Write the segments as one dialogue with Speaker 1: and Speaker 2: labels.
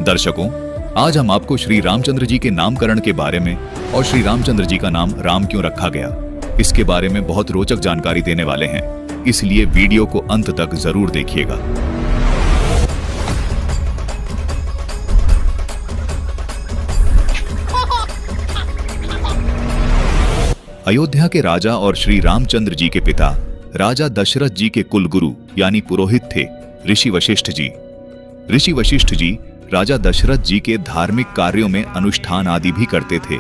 Speaker 1: दर्शकों, आज हम आपको श्री रामचंद्र जी के नामकरण के बारे में और श्री रामचंद्र जी का नाम राम क्यों रखा गया, इसके बारे में बहुत रोचक जानकारी देने वाले हैं। इसलिए वीडियो को अंत तक जरूर देखिएगा। अयोध्या के राजा और श्री रामचंद्र जी के पिता राजा दशरथ जी के कुलगुरु यानी पुरोहित थे ऋषि वशिष्ठ जी। ऋषि वशिष्ठ जी राजा दशरथ जी के धार्मिक कार्यों में अनुष्ठान आदि भी करते थे,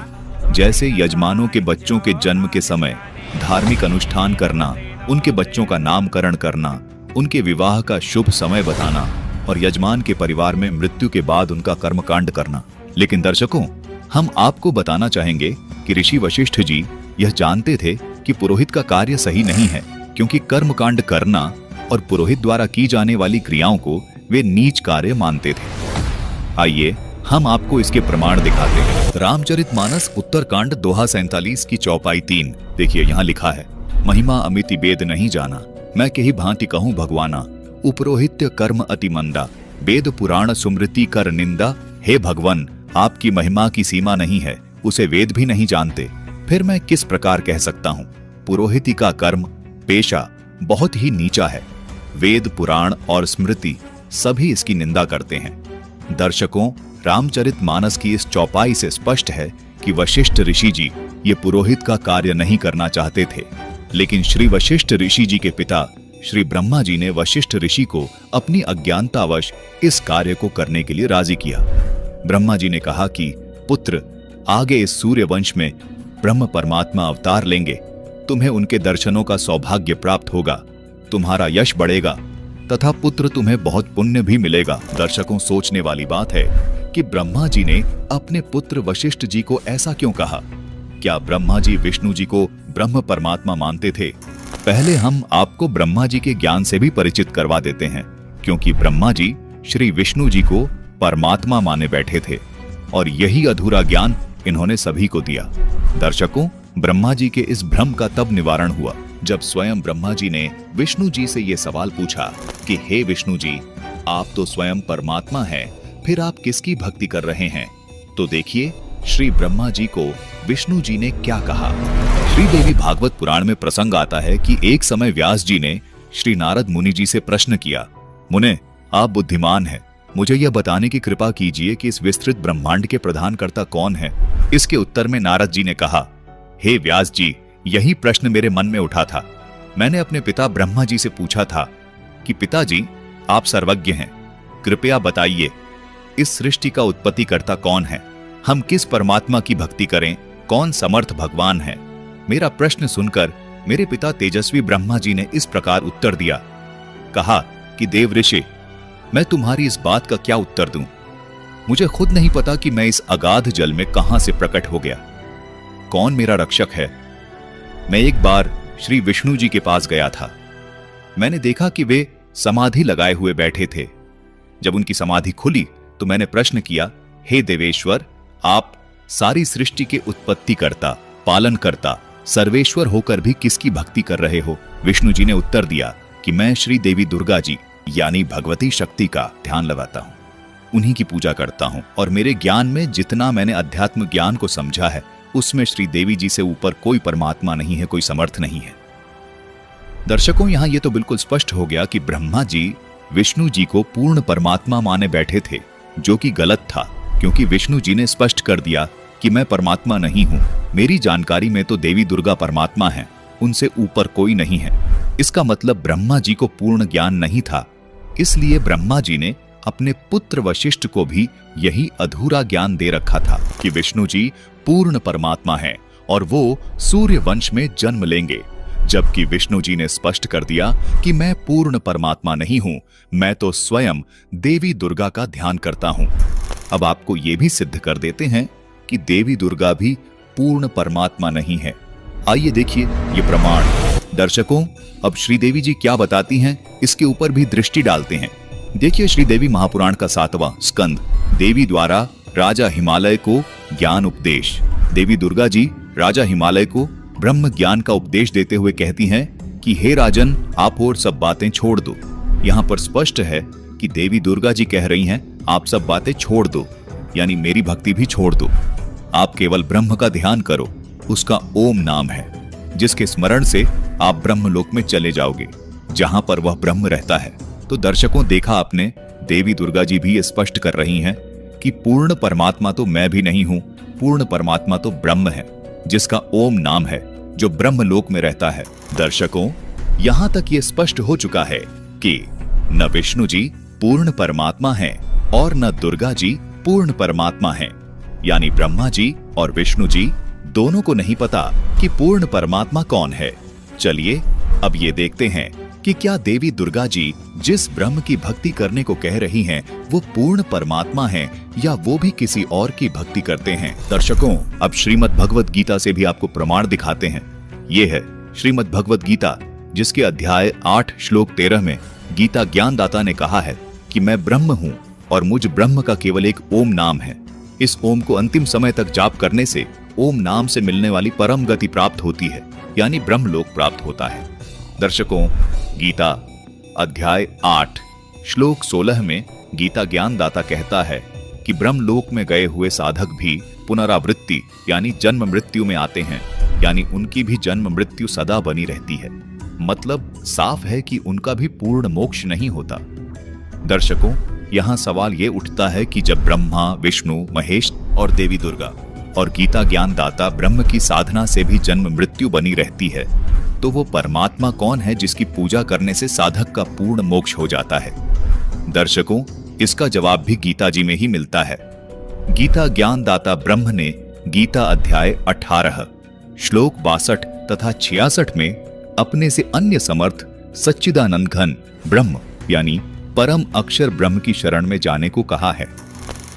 Speaker 1: जैसे यजमानों के बच्चों के जन्म के समय धार्मिक अनुष्ठान करना, उनके बच्चों का नामकरण करना, उनके विवाह का शुभ समय बताना और यजमान के परिवार में मृत्यु के बाद उनका कर्मकांड करना। लेकिन दर्शकों, हम आपको बताना चाहेंगे कि ऋषि वशिष्ठ जी यह जानते थे कि पुरोहित का कार्य सही नहीं है, क्योंकि कर्मकांड करना और पुरोहित द्वारा की जाने वाली क्रियाओं को वे नीच कार्य मानते थे। आइए हम आपको इसके प्रमाण दिखाते हैं। रामचरितमानस उत्तरकांड दोहा 47 की चौपाई 3। देखिए यहाँ लिखा है, महिमा अमिति वेद नहीं जाना, मैं कही भांति कहूँ भगवाना, उपरोहित्य कर्म अति मंदा, वेद पुराण सुमृति कर निंदा, हे भगवान आपकी महिमा की सीमा नहीं है, उसे वेद भी नहीं जानते, फिर मैं किस प्रकार कह सकता हूँ। पुरोहिती का कर्म पेशा बहुत ही नीचा है, वेद पुराण और स्मृति सभी इसकी निंदा करते हैं। दर्शकों, रामचरितमानस की इस चौपाई से स्पष्ट है कि वशिष्ठ ऋषि जी ये पुरोहित का कार्य नहीं करना चाहते थे, लेकिन श्री वशिष्ठ ऋषि जी के पिता श्री ब्रह्मा जी ने वशिष्ठ ऋषि को अपनी अज्ञानतावश इस कार्य को करने के लिए राजी किया। ब्रह्मा जी ने कहा कि पुत्र, आगे इस सूर्य वंश में ब्रह्म परमात्मा अवतार लेंगे, तुम्हें उनके दर्शनों का सौभाग्य प्राप्त होगा, तुम्हारा यश बढ़ेगा तथा पुत्र तुम्हें बहुत पुण्य भी मिलेगा। दर्शकों, सोचने वाली बात है कि ब्रह्मा जी ने अपने पुत्र वशिष्ठ जी को ऐसा क्यों कहा। क्या ब्रह्मा जी विष्णु जी को ब्रह्म परमात्मा मानते थे? पहले हम आपको ब्रह्मा जी के ज्ञान से भी परिचित करवा देते हैं, क्योंकि ब्रह्मा जी श्री विष्णु जी को परमात्मा माने बैठे थे और यही अधूरा ज्ञान इन्होंने सभी को दिया। दर्शकों, ब्रह्मा जी के इस भ्रम का तब निवारण हुआ जब स्वयं ब्रह्मा जी ने विष्णु जी से ये सवाल पूछा कि हे विष्णु जी, आप तो स्वयं परमात्मा हैं, फिर आप किसकी भक्ति कर रहे हैं? तो देखिए श्री ब्रह्मा जी को विष्णु जी ने क्या कहा। श्री देवी भागवत पुराण में प्रसंग आता है कि एक समय व्यास जी ने श्री नारद मुनि जी से प्रश्न किया, मुने आप बुद्धिमान हैं, मुझे यह बताने की कृपा कीजिए कि इस विस्तृत ब्रह्मांड के प्रधानकर्ता कौन है? इसके उत्तर में नारद जी ने कहा, हे व्यास जी, यही प्रश्न मेरे मन में उठा था। मैंने अपने पिता ब्रह्मा जी से पूछा था कि पिताजी, आप सर्वज्ञ हैं, कृपया बताइए इस सृष्टि का उत्पत्तिकर्ता कौन है? हम किस परमात्मा की भक्ति करें? कौन समर्थ भगवान है? मेरा प्रश्न सुनकर मेरे पिता तेजस्वी ब्रह्मा जी ने इस प्रकार उत्तर दिया, कहा कि देव ऋषि, मैं तुम्हारी इस बात का क्या उत्तर दूं? मुझे खुद नहीं पता कि मैं इस अगाध जल में कहां से प्रकट हो गया। कौन मेरा रक्षक है? मैं एक बार श्री विष्णु जी के पास गया था। मैंने देखा कि वे समाधि लगाए हुए बैठे थे। जब उनकी समाधि खुली तो मैंने प्रश्न किया, हे देवेश्वर, आप सारी सृष्टि के उत्पत्तिकर्ता, पालनकर्ता, सर्वेश्वर होकर भी किसकी भक्ति कर रहे हो? विष्णु जी ने उत्तर दिया कि मैं श्री देवी दुर्गा जी यानी भगवती शक्ति का ध्यान लगाता हूं, उन्हीं की पूजा करता हूं और मेरे ज्ञान में जितना मैंने अध्यात्म ज्ञान को समझा है उसमें श्री देवी जी से ऊपर कोई परमात्मा नहीं है, कोई समर्थ नहीं है। दर्शकों, यहां यह तो बिल्कुल स्पष्ट हो गया कि ब्रह्मा जी विष्णु जी को पूर्ण परमात्मा माने बैठे थे, जो कि गलत था, क्योंकि विष्णु जी ने स्पष्ट कर दिया कि मैं परमात्मा नहीं हूं, मेरी जानकारी में तो देवी दुर्गा परमात्मा है, उनसे ऊपर कोई नहीं है। इसका मतलब ब्रह्मा जी को पूर्ण ज्ञान नहीं था, इसलिए ब्रह्मा जी ने अपने पुत्र वशिष्ठ को भी यही अधूरा ज्ञान दे रखा था कि विष्णु जी पूर्ण परमात्मा हैं और वो सूर्य वंश में जन्म लेंगे, जबकि विष्णु जी ने स्पष्ट कर दिया कि मैं पूर्ण परमात्मा नहीं हूं, मैं तो स्वयं देवी दुर्गा का ध्यान करता हूं। अब आपको ये भी सिद्ध कर देते हैं कि देवी दुर्गा भी पूर्ण परमात्मा नहीं है। आइए देखिए ये प्रमाण। दर्शकों, अब श्रीदेवी जी क्या बताती हैं, इसके ऊपर भी दृष्टि डालते हैं। देखिए श्रीदेवी महापुराण का 7वां स्कंद, देवी द्वारा राजा हिमालय को ज्ञान उपदेश। देवी दुर्गा जी राजा हिमालय को ब्रह्म ज्ञान का उपदेश देते हुए कहती हैं कि हे राजन, आप और सब बातें छोड़ दो। यहाँ पर स्पष्ट है कि देवी दुर्गा जी कह रही हैं, आप सब बातें छोड़ दो, यानी मेरी भक्ति भी छोड़ दो। आप केवल ब्रह्म का ध्यान करो। उसका ओम नाम है, जिसके स्मरण से आप ब्रह्मलोक में चले जाओगे, जहां पर वह ब्रह्म रहता है। तो दर्शकों, देखा आपने, देवी दुर्गा जी भी स्पष्ट कर रही हैं कि पूर्ण परमात्मा तो मैं भी नहीं हूं, पूर्ण परमात्मा तो ब्रह्म है, जिसका ओम नाम है, जो ब्रह्मलोक में रहता है। दर्शकों, यहां तक ये स्पष्ट हो चुका है कि न विष्णु जी पूर्ण परमात्मा हैं और न दुर्गा जी पूर्ण परमात्मा हैं, यानी ब्रह्मा जी और विष्णु जी दोनों को नहीं पता कि पूर्ण परमात्मा कौन है। चलिए अब ये देखते हैं कि क्या देवी दुर्गा जी जिस ब्रह्म की भक्ति करने को कह रही हैं, वो पूर्ण परमात्मा हैं या वो भी किसी और की भक्ति करते हैं। दर्शकों, अब श्रीमद् भगवत गीता से भी आपको प्रमाण दिखाते हैं। ये है श्रीमद् भगवत गीता, जिसके अध्याय 8 श्लोक 13 में गीता ज्ञानदाता ने कहा है कि मैं ब्रह्म हूँ और मुझ ब्रह्म का केवल एक ओम नाम है। इस ओम को अंतिम समय तक जाप करने से ओम नाम से मिलने वाली परम गति प्राप्त होती है, यानी ब्रह्मलोक प्राप्त होता है। दर्शकों, गीता अध्याय 8 श्लोक 16 में गीता ज्ञानदाता कहता है कि ब्रह्मलोक में गए हुए साधक भी पुनरावृत्ति यानी जन्म मृत्यु में आते हैं, यानी उनकी भी जन्म मृत्यु सदा बनी रहती है। मतलब साफ है कि उनका भी पूर्ण मोक्ष नहीं होता। दर्शकों, यहाँ सवाल ये उठता है कि जब ब्रह्मा, विष्णु, महेश और देवी दुर्गा और गीता ज्ञानदाता ब्रह्म की साधना से भी जन्म मृत्यु बनी रहती है, तो वो परमात्मा कौन है जिसकी पूजा करने से साधक का पूर्ण मोक्ष हो जाता है? दर्शकों, इसका जवाब भी गीता जी में ही मिलता है। गीता ज्ञानदाता ब्रह्म ने गीता अध्याय 18 श्लोक 62 तथा 66 में अपने से अन्य समर्थ सच्चिदानंद घन ब्रह्म यानी परम अक्षर ब्रह्म की शरण में जाने को कहा है,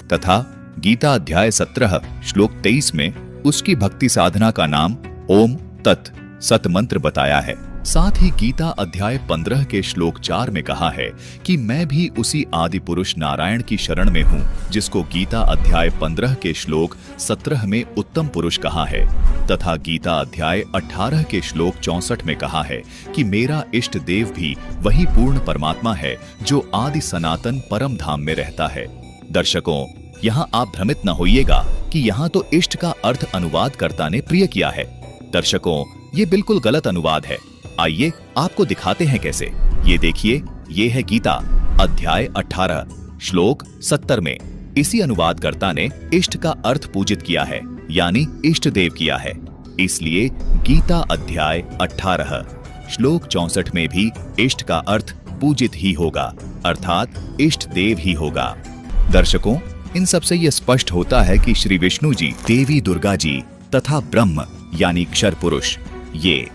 Speaker 1: तथा गीता अध्याय 17 श्लोक 23 में उसकी भक्ति साधना का नाम ओम तत् सत मंत्र बताया है। साथ ही गीता अध्याय 15 के श्लोक 4 में कहा है कि मैं भी उसी आदि पुरुष नारायण की शरण में हूँ, जिसको गीता अध्याय 15 के श्लोक 17 में उत्तम पुरुष कहा है, तथा गीता अध्याय 18 के श्लोक 64 में कहा है कि मेरा इष्ट देव भी वही पूर्ण परमात्मा है जो आदि सनातन परम धाम में रहता है। दर्शकों, यहाँ आप भ्रमित न होइएगा कि यहाँ तो इष्ट का अर्थ अनुवादकर्ता ने प्रिय किया है। दर्शकों, ये बिल्कुल गलत अनुवाद है। आइए आपको दिखाते हैं कैसे। ये देखिए, ये है गीता अध्याय 18 श्लोक 70 में इसी अनुवादकर्ता ने इष्ट का अर्थ पूजित किया है, यानी इष्ट देव किया है। इसलिए गीता अध्याय 18 श्लोक 64 में भी इष्ट का अर्थ पूजित ही होगा, अर्थात इष्ट देव ही होगा। दर्शकों, इन सब से यह स्पष्ट होता है कि श्री विष्णु जी, देवी दुर्गा जी तथा ब्रह्म यानी क्षर पुरुष, ये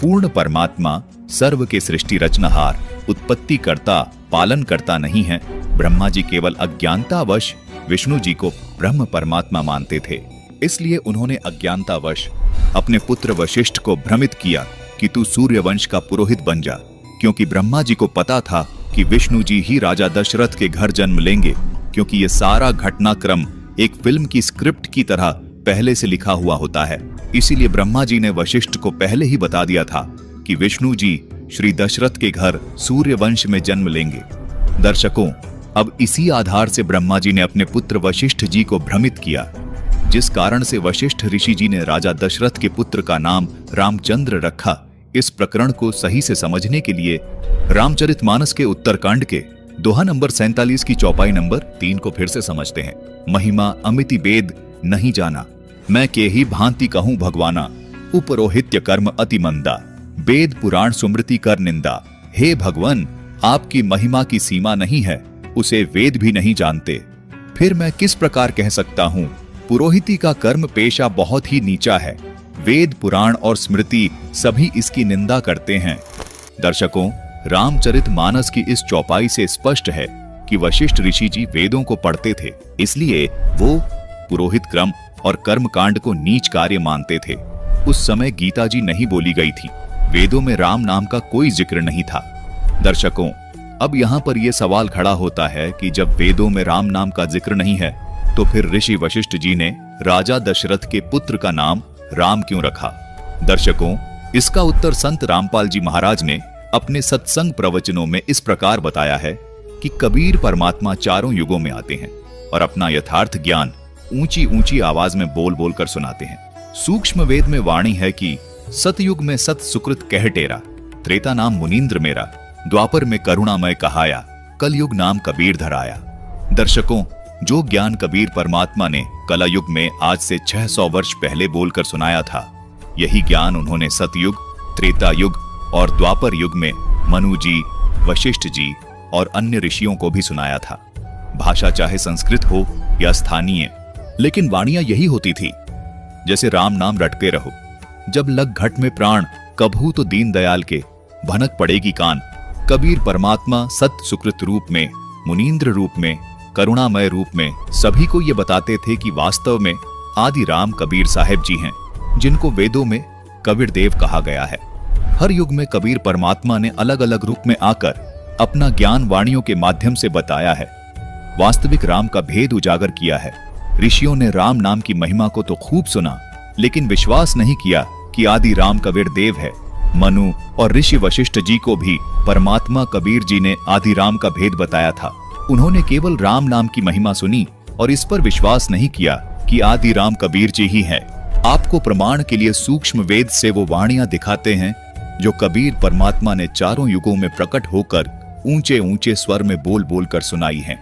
Speaker 1: पूर्ण परमात्मा सर्व के सृष्टि रचनहार, उत्पत्ति करता, पालन करता नहीं है। ब्रह्मा जी केवल अज्ञानतावश विष्णु जी को ब्रह्म परमात्मा मानते थे, इसलिए उन्होंने अज्ञानतावश अपने पुत्र वशिष्ठ को भ्रमित किया कि तू सूर्यवंश का पुरोहित बन जा, क्योंकि ब्रह्मा जी को पता था कि विष्णु जी ही राजा दशरथ के घर जन्म लेंगे, क्योंकि ये सारा घटनाक्रम एक फिल्म की स्क्रिप्ट की तरह पहले से लिखा हुआ होता है। इसीलिए ब्रह्मा जी ने वशिष्ठ को पहले ही बता दिया था कि विष्णु जी श्री दशरथ के घर सूर्यवंश में जन्म लेंगे। दर्शकों, अब इसी आधार से ब्रह्मा जी ने अपने पुत्र वशिष्ठ जी को भ्रमित किया, जिस कारण से वशिष्ठ ऋषि जी ने राजा दशरथ के पुत्र का नाम रामचंद्र रखा। इस प्रकरण को सही से समझने के लिए रामचरितमानस के उत्तरकांड के दोहा नंबर 47 की चौपाई नंबर 3 को फिर से समझते हैं। महिमा अमिति वेद नहीं जाना, मैं के ही भांति कहूं भगवाना, उपरोहित्य कर्म अति मंदा, वेद पुराण सुमृति कर निंदा। हे भगवान, आपकी महिमा की सीमा नहीं है, उसे वेद भी नहीं जानते। फिर मैं किस प्रकार कह सकता हूँ, पुरोहिती का कर्म पेशा बहुत ही नीचा है, वेद पुराण और स्मृति सभी इसकी निंदा करते हैं। दर्शकों, रामचरितमानस की इस चौपाई से स्पष्ट है कि वशिष्ठ ऋषि जी वेदों को पढ़ते थे, इसलिए वो पुरोहित क्रम और कर्म कांड को नीच कार्य मानते थे। उस समय गीता जी नहीं बोली गई थी, वेदों में राम नाम का कोई जिक्र नहीं था। दर्शकों, अब यहाँ पर यह सवाल खड़ा होता है कि जब वेदों में राम नाम का जिक्र नहीं है, तो फिर ऋषि वशिष्ठ जी ने राजा दशरथ के पुत्र का नाम राम क्यों रखा? दर्शकों, इसका उत्तर संत रामपाल जी महाराज ने अपने सत्संग प्रवचनों में इस प्रकार बताया है कि कबीर परमात्मा चारों युगों में आते हैं और अपना यथार्थ ज्ञान ऊंची ऊंची आवाज में बोल बोल कर सुनाते हैं। सूक्ष्म वेद में वाणी है कि सतयुग में सत सुकृत कह टेरा, त्रेता नाम मुनीन्द्र मेरा, द्वापर में करुणामय कहाया, कलयुग नाम कबीर धराया। दर्शकों, जो ज्ञान कबीर परमात्मा ने कला युग में आज से 600 वर्ष पहले बोलकर सुनाया था, यही ज्ञान उन्होंने सतयुग, त्रेता युग और द्वापर युग में मनु जी, वशिष्ठ जी और अन्य ऋषियों को भी सुनाया था। भाषा चाहे संस्कृत हो या स्थानीय, लेकिन वाणियां यही होती थी। जैसे राम नाम रटते रहो, जब लग घट में प्राण, कभू तो दीन दयाल के भनक पड़ेगी कान। कबीर परमात्मा सत सुकृत रूप में, मुनीन्द्र रूप में, करुणामय रूप में सभी को ये बताते थे कि वास्तव में आदि राम कबीर साहेब जी हैं, जिनको वेदों में कबीर देव कहा गया है। हर युग में कबीर परमात्मा ने अलग अलग रूप में आकर अपना ज्ञान वाणियों के माध्यम से बताया है, वास्तविक राम का भेद उजागर किया है। ऋषियों ने राम नाम की महिमा को तो खूब सुना, लेकिन विश्वास नहीं किया कि आदि राम कबीर देव है। मनु और ऋषि वशिष्ठ जी को भी परमात्मा कबीर जी ने आदि राम का भेद बताया था। उन्होंने केवल राम नाम की महिमा सुनी और इस पर विश्वास नहीं किया कि आदि राम कबीर जी ही है। आपको प्रमाण के लिए सूक्ष्म वेद से वो वाणियां दिखाते हैं जो कबीर परमात्मा ने चारों युगों में प्रकट होकर ऊंचे ऊंचे स्वर में बोल बोल कर सुनाई हैं।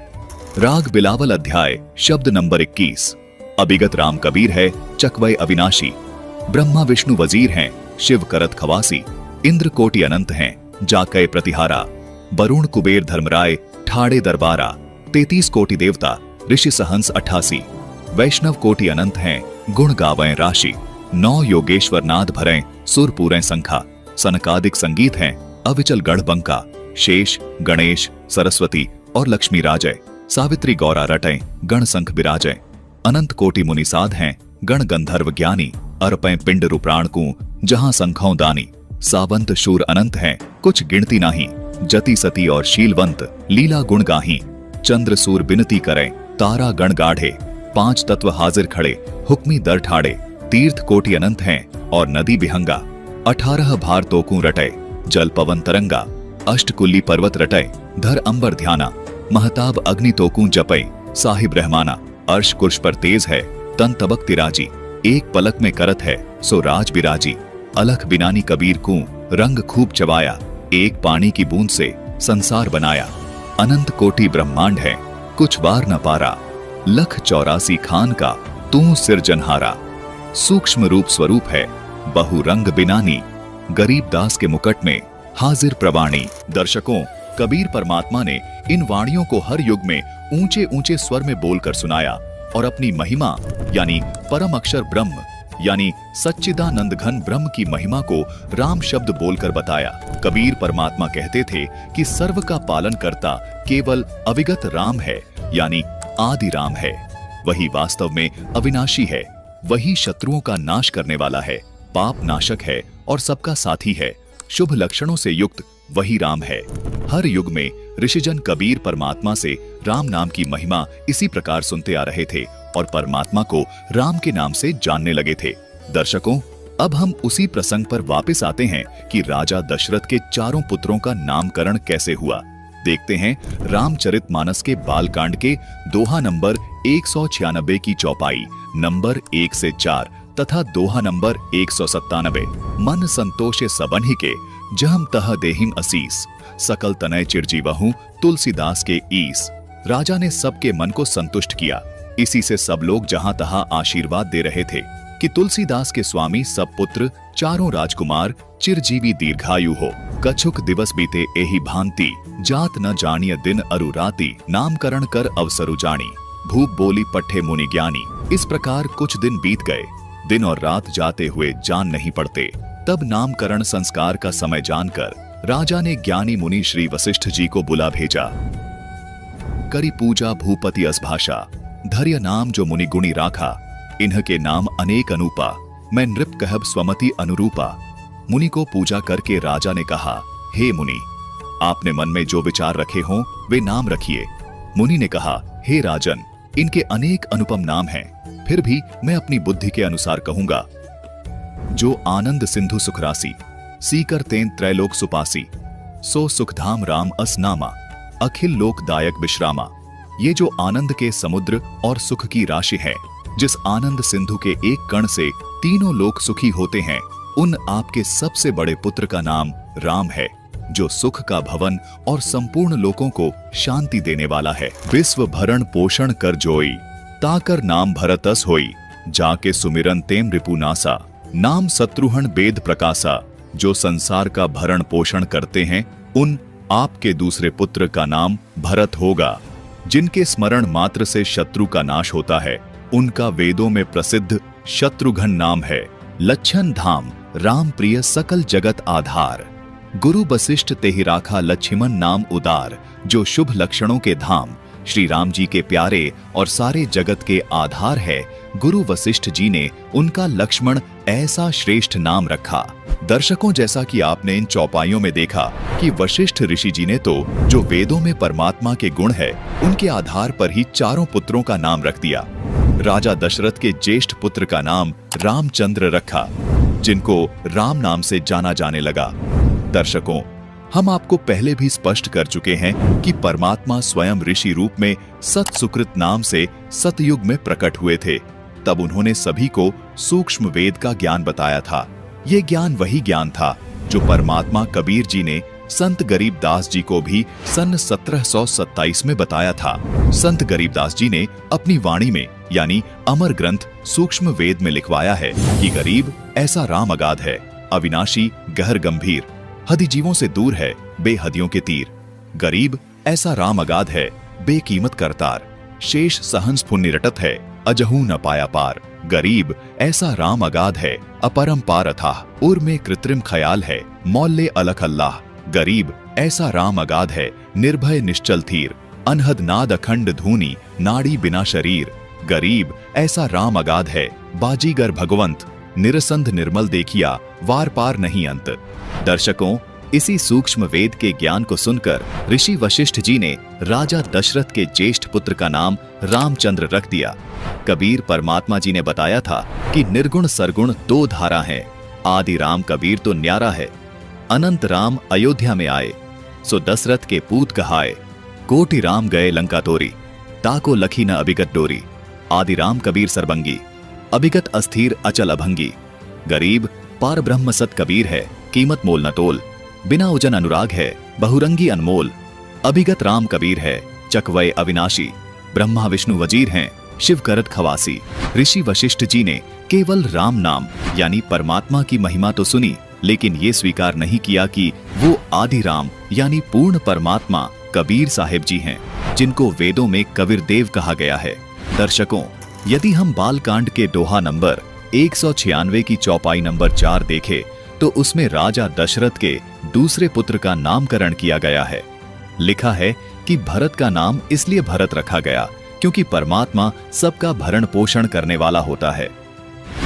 Speaker 1: राग बिलावल अध्याय शब्द नंबर 21। अभिगत राम कबीर है चकवय अविनाशी, ब्रह्मा विष्णु वजीर हैं, शिव करत खवासी, इंद्र कोटि अनंत हैं, जाकय प्रतिहारा, वरुण कुबेर धर्मराय ठाड़े दरबारा, 33 कोटि देवता ऋषि सहंस 88, वैष्णव कोटि अनंत हैं, गुण गावें राशि, 9 योगेश्वर नाद भरें, सुर पूरें संखा, सनकादिक संगीत हैं, अविचल गढ़ बंका, शेष गणेश सरस्वती और लक्ष्मी राजय, सावित्री गौरा रटें, गण संख बिराजय, अनंत कोटि मुनिसाध हैं, गण गंधर्व ज्ञानी, अर्पें पिंड रूप्राण को जहां संखों दानी, सावंत शूर अनंत हैं, कुछ गिनती नाही, जति सती और शीलवंत लीला गुण गाही, चंद्र सूर बिनती करें, तारा गण गाढ़े, 5 तत्व हाजिर खड़े, हुक्मी दर ठाड़े, तीर्थ कोटि अनंत हैं और नदी बिहंगा, 18 भार तोकू रटे, जल पवन तरंगा, अष्टकुल्ली पर्वत रटे, धर अंबर ध्याना, महताब अग्नि तोकू जपे, साहिब रहमाना, अर्श कुर्श पर तेज है, तन तबक तिराजी, एक पलक में करत है, सो राज बिराजी, अलख बिनानी कबीर को रंग खूब चबाया, एक पानी की बूंद से संसार बनाया, अनंत कोटि ब्रह्मांड है, कुछ बार न पारा, लख 84 खान का तू सिरजनहारा, सूक्ष्म रूप स्वरूप है, बहु रंग बिनानी, गरीब दास के मुकट में हाजिर प्रवाणी। दर्शकों, कबीर परमात्मा ने इन वाणियों को हर युग में ऊंचे ऊंचे स्वर में बोलकर सुनाया और अपनी महिमा यानी परम अक्षर ब्रह्म यानी सच्चिदानंद घन ब्रह्म की महिमा को राम शब्द बोलकर बताया। कबीर परमात्मा कहते थे कि सर्व का पालन करता केवल अविगत राम है, यानी आदि राम है। वही वास्तव में अविनाशी है, वही शत्रुओं का नाश करने वाला है, पाप नाशक है और सबका साथी है। शुभ लक्षणों से युक्त वही राम है। हर युग में ऋषिजन कबीर परमात्मा से राम नाम की महिमा इसी प्रकार सुनते आ रहे थे और परमात्मा को राम के नाम से जानने लगे थे। दर्शकों, अब हम उसी प्रसंग पर वापस आते हैं कि राजा दशरथ के चारों पुत्रों का नामकरण कैसे हुआ। देखते हैं रामचरितमानस के बालकांड के दोहा नंबर 196 की चौपाई नंबर 1 से 4 तथा दोहा नंबर 197। मन संतोषे सबन्हि के जहम तह देहिम असीस, सकल तनय चिरजीवहु तुलसीदास के ईस। राजा ने सबके मन को संतुष्ट किया। इसी से सब लोग जहां तहां आशीर्वाद दे रहे थे कि तुलसीदास के स्वामी सब पुत्र चारों राजकुमार चिरजीवी दीर्घायु हो। कछुक दिवस बीते एहि भांति, जात न जानिय दिन अरु राति, नामकरण कर अवसरु जानी, भूप बोली पट्ठे मुनि ज्ञानी। इस प्रकार कुछ दिन बीत गए, दिन और रात जाते हुए जान नहीं पड़ते। तब नामकरण संस्कार का समय जानकर राजा ने ज्ञानी मुनि श्री वशिष्ठ जी को बुला भेजा। करी पूजा भूपति असभाषा, धर्य नाम जो मुनि गुणी राखा, इन्ह के नाम अनेक अनूपा, मैं नृप कहब स्वमति अनुरूपा। मुनि को पूजा करके राजा ने कहा, हे मुनि, आपने मन में जो विचार रखे हों वे नाम रखिए। मुनि ने कहा, हे राजन, इनके अनेक अनुपम नाम हैं, फिर भी मैं अपनी बुद्धि के अनुसार कहूंगा। जो आनंद सिंधु सुखरासी, सीकर तेन त्रैलोक सुपासी, सो सुखधाम राम असनामा। अखिल लोकदायक विश्रामा। ये जो आनंद के समुद्र और सुख की राशि है, जिस आनंद सिंधु के एक कण से तीनों लोक सुखी होते हैं, उन आपके सबसे बड़े पुत्र का नाम राम है, जो सुख का भवन और संपूर्ण लोकों को शांति देने वाला है। विश्व भरण पोषण कर जोई, ताकर नाम भरतस होई, जाके सुमिरन तेम रिपुनासा। नाम शत्रुघ्न वेद प्रकाशा। जो संसार का भरण पोषण करते हैं, उन आपके दूसरे पुत्र का नाम भरत होगा। जिनके स्मरण मात्र से शत्रु का नाश होता है, उनका वेदों में प्रसिद्ध शत्रुघ्न नाम है। लच्छन धाम राम प्रिय सकल जगत आधार। गुरु वशिष्ठ तेहि राखा लक्ष्मण नाम उदार। जो शुभ लक्षणों के धाम श्री राम जी के प्यारे और सारे जगत के आधार है, गुरु वशिष्ठ जी ने उनका लक्ष्मण ऐसा श्रेष्ठ नाम रखा। दर्शकों, जैसा कि आपने इन चौपाइयों में देखा कि वशिष्ठ ऋषि जी ने तो जो वेदों में परमात्मा के गुण है, उनके आधार पर ही चारों पुत्रों का नाम रख दिया। राजा दशरथ के ज्येष्ठ पुत्र का नाम रामचंद्र रखा, जिनको राम नाम से जाना जाने लगा। दर्शकों, हम आपको पहले भी स्पष्ट कर चुके हैं कि परमात्मा स्वयं ऋषि रूप में सत सुकृत नाम से सतयुग में प्रकट हुए थे। तब उन्होंने सभी को सूक्ष्म वेद का ज्ञान बताया था। ये ज्ञान वही ज्ञान था जो परमात्मा कबीर जी ने संत गरीबदास जी को भी सन 1727 में बताया था। संत गरीबदास जी ने अपनी वाणी में यानी अमर ग्रंथ सूक्ष्म वेद में लिखवाया है कि गरीब ऐसा राम अगाध है, अविनाशी गहर गंभीर, हदि जीवों से दूर है बेहदियों के तीर। गरीब ऐसा राम अगाध है, बेकीमत करतार, शेष सहंस पुण्य रटत है, अजहू न पाया पार। गरीब ऐसा राम अगाध है, अपरंपार अथाह, उर में कृत्रिम ख्याल है, मौल्य अलख अल्लाह। गरीब ऐसा राम अगाध है, निर्भय निश्चल थीर, अनहद नाद अखंड धूनी, नाड़ी बिना शरीर। गरीब ऐसा राम अगाध है, बाजीगर भगवंत, निरसंध निर्मल देखिया, वार पार नहीं अंत। दर्शकों, इसी सूक्ष्म वेद के ज्ञान को सुनकर ऋषि वशिष्ठ जी ने राजा दशरथ के ज्येष्ठ पुत्र का नाम रामचंद्र रख दिया। कबीर परमात्मा जी ने बताया था कि निर्गुण सरगुण दो धारा हैं। आदि राम कबीर तो न्यारा है, अनंत राम अयोध्या में आए, सो दशरथ के पूत कहाए। कोटि राम गए लंका तोरी, ताको लखी न अभिगत डोरी। आदि राम कबीर सरबंगी, अभिगत अस्थिर अचल अभंगी। गरीब पार ब्रह्म सत कबीर है, कीमत मोल न तोल, बिना उजन अनुराग है, बहुरंगी अनमोल। अभिगत राम कबीर है, चकवय अविनाशी, ब्रह्मा विष्णु वजीर हैं, शिव करत खवासी। ऋषि वशिष्ठ जी ने केवल राम नाम यानी परमात्मा की महिमा तो सुनी, लेकिन ये स्वीकार नहीं किया कि वो आदि राम यानी पूर्ण परमात्मा कबीर साहिब जी हैं, जिनको वेदों में कबीर देव कहा गया है। दर्शकों, यदि हम बालकांड के दोहा नंबर 196 की चौपाई नंबर 4 देखें, तो उसमें राजा दशरथ के दूसरे पुत्र का नामकरण किया गया है। लिखा है कि भरत का नाम इसलिए भरत रखा गया क्योंकि परमात्मा सबका भरण पोषण करने वाला होता है।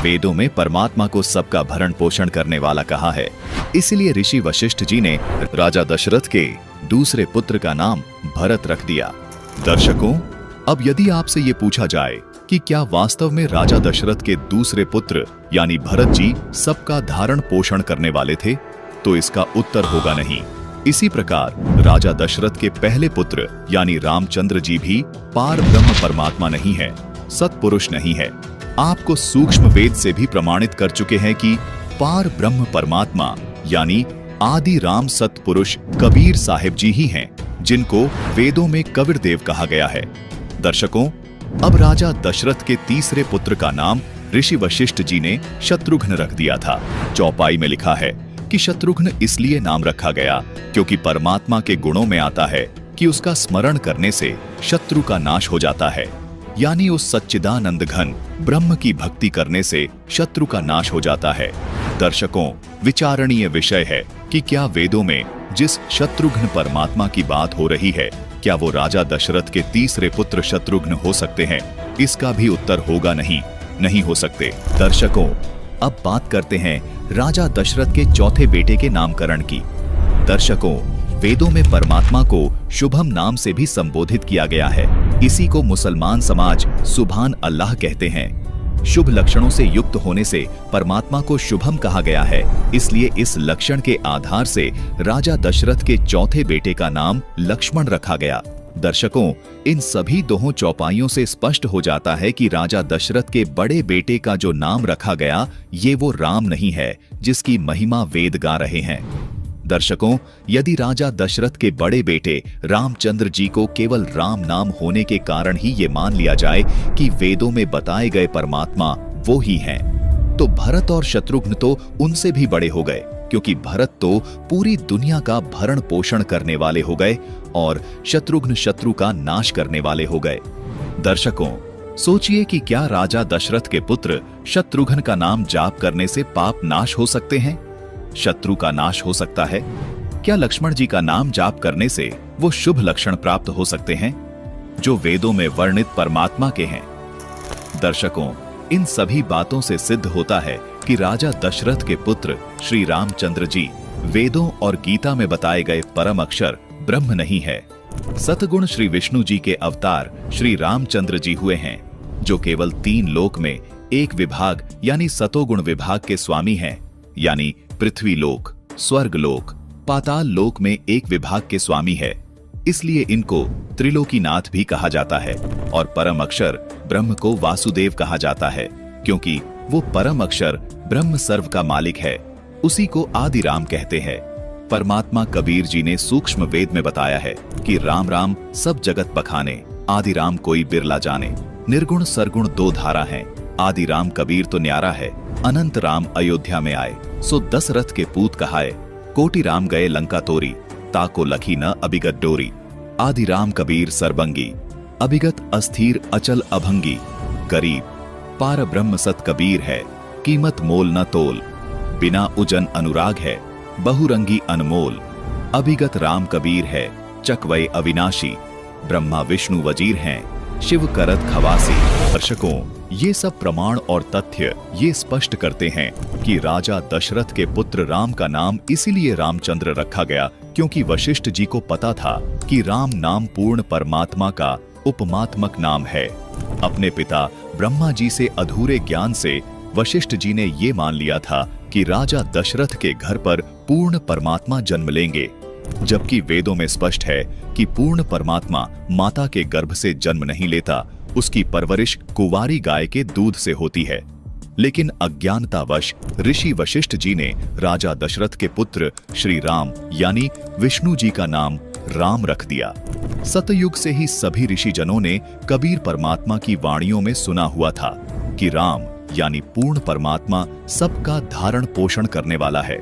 Speaker 1: वेदों में परमात्मा को सबका भरण पोषण करने वाला कहा है, इसलिए ऋषि वशिष्ठ जी ने राजा दशरथ के दूसरे पुत्र का नाम भरत रख दिया। दर्शकों, अब यदि आपसे ये पूछा जाए कि क्या वास्तव में राजा दशरथ के दूसरे पुत्र यानी भरत जी सबका धारण पोषण करने वाले थे, तो इसका उत्तर होगा नहीं। इसी प्रकार राजा दशरथ के पहले पुत्र यानी रामचंद्र जी भी पार ब्रह्म परमात्मा नहीं है, सत्पुरुष नहीं है। आपको सूक्ष्म वेद से भी प्रमाणित कर चुके हैं कि पार ब्रह्म परमात्मा यानी आदि राम सत्पुरुष कबीर साहिब जी ही हैं, जिनको वेदों में कबीर देव कहा गया है। दर्शकों, अब राजा दशरथ के तीसरे पुत्र का नाम ऋषि वशिष्ठ जी ने शत्रुघ्न रख दिया था। चौपाई में लिखा है कि शत्रुघ्न इसलिए नाम रखा गया क्योंकि परमात्मा के गुणों में आता है कि उसका स्मरण करने से शत्रु का नाश हो जाता है, यानी उस सच्चिदानंद घन ब्रह्म की भक्ति करने से शत्रु का नाश हो जाता है। दर्शकों, विचारणीय विषय है कि क्या वेदों में जिस शत्रुघ्न परमात्मा की बात हो रही है, क्या वो राजा दशरथ के तीसरे पुत्र शत्रुघ्न हो सकते हैं? इसका भी उत्तर होगा नहीं हो सकते। दर्शकों, अब बात करते हैं राजा दशरथ के चौथे बेटे के नामकरण की। दर्शकों, वेदों में परमात्मा को शुभम नाम से भी संबोधित किया गया है। इसी को मुसलमान समाज सुभान अल्लाह कहते हैं। शुभ लक्षणों से युक्त होने से परमात्मा को शुभम कहा गया है, इसलिए इस लक्षण के आधार से राजा दशरथ के चौथे बेटे का नाम लक्ष्मण रखा गया। दर्शकों, इन सभी दोहों चौपाइयों से स्पष्ट हो जाता है कि राजा दशरथ के बड़े बेटे का जो नाम रखा गया, ये वो राम नहीं है जिसकी महिमा वेद गा रहे हैं। दर्शकों, यदि राजा दशरथ के बड़े बेटे रामचंद्र जी को केवल राम नाम होने के कारण ही ये मान लिया जाए कि वेदों में बताए गए परमात्मा वो ही हैं, तो भरत और शत्रुघ्न तो उनसे भी बड़े हो गए, क्योंकि भरत तो पूरी दुनिया का भरण पोषण करने वाले हो गए और शत्रुघ्न शत्रु का नाश करने वाले हो गए। दर्शकों, सोचिए कि क्या राजा दशरथ के पुत्र शत्रुघ्न का नाम जाप करने से पाप नाश हो सकते हैं? शत्रु का नाश हो सकता है? क्या लक्ष्मण जी का नाम जाप करने से वो शुभ लक्षण प्राप्त हो सकते हैं जो वेदों में वर्णित परमात्मा के हैं? दर्शकों, इन सभी बातों से सिद्ध होता है कि राजा दशरथ के पुत्र श्री रामचंद्र जी वेदों और गीता में बताए गए परम अक्षर ब्रह्म नहीं है। सतगुण श्री विष्णु जी के अवतार श्री रामचंद्र जी हुए हैं, जो केवल 3 लोक में एक विभाग यानी सतोगुण विभाग के स्वामी हैं, यानी पृथ्वी लोक, स्वर्ग लोक, पाताल लोक में एक विभाग के स्वामी है। इसलिए इनको त्रिलोकीनाथ भी कहा जाता है और परम अक्षर ब्रह्म को वासुदेव कहा जाता है, क्योंकि वो परम अक्षर ब्रह्म सर्व का मालिक है। उसी को आदि राम कहते हैं। परमात्मा कबीर जी ने सूक्ष्म वेद में बताया है कि राम राम सब जगत बखाने, आदि राम कोई बिरला जाने। निर्गुण सरगुण 2 धारा हैं, आदि राम कबीर तो न्यारा है। अनंत राम अयोध्या में आए, सो दशरथ के पूत कहाए। कोटि राम गए लंका तोरी, ताको लखी न अभिगत डोरी। आदि राम कबीर सरबंगी, अभिगत अस्थिर अचल अभंगी। गरीब पार ब्रह्म सत कबीर है, कीमत मोल न तोल। बिना उजन अनुराग है, बहुरंगी अनमोल। अभिगत राम कबीर है, चकवय अविनाशी। ब्रह्मा विष्णु वजीर हैं, शिव करत खवासी। दर्शकों, ये सब प्रमाण और तथ्य ये स्पष्ट करते हैं कि राजा दशरथ के पुत्र राम का नाम इसीलिए रामचंद्र रखा गया क्योंकि वशिष्ठ जी को पता था कि राम नाम पूर्ण परमात्मा का उपमात्मक नाम है। अपने पिता ब्रह्मा जी से अधूरे ज्ञान से वशिष्ठ जी ने ये मान लिया था कि राजा दशरथ के घर पर पूर्ण परमात्मा जन्म लेंगे, जबकि वेदों में स्पष्ट है कि पूर्ण परमात्मा माता के गर्भ से जन्म नहीं लेता, उसकी परवरिश कुंवारी गाय के दूध से होती है। लेकिन अज्ञानतावश ऋषि वशिष्ठ जी ने राजा दशरथ के पुत्र श्री राम यानी विष्णु जी का नाम राम रख दिया। सतयुग से ही सभी ऋषि जनों ने कबीर परमात्मा की वाणियों में सुना हुआ था कि राम यानी पूर्ण परमात्मा सबका धारण पोषण करने वाला है।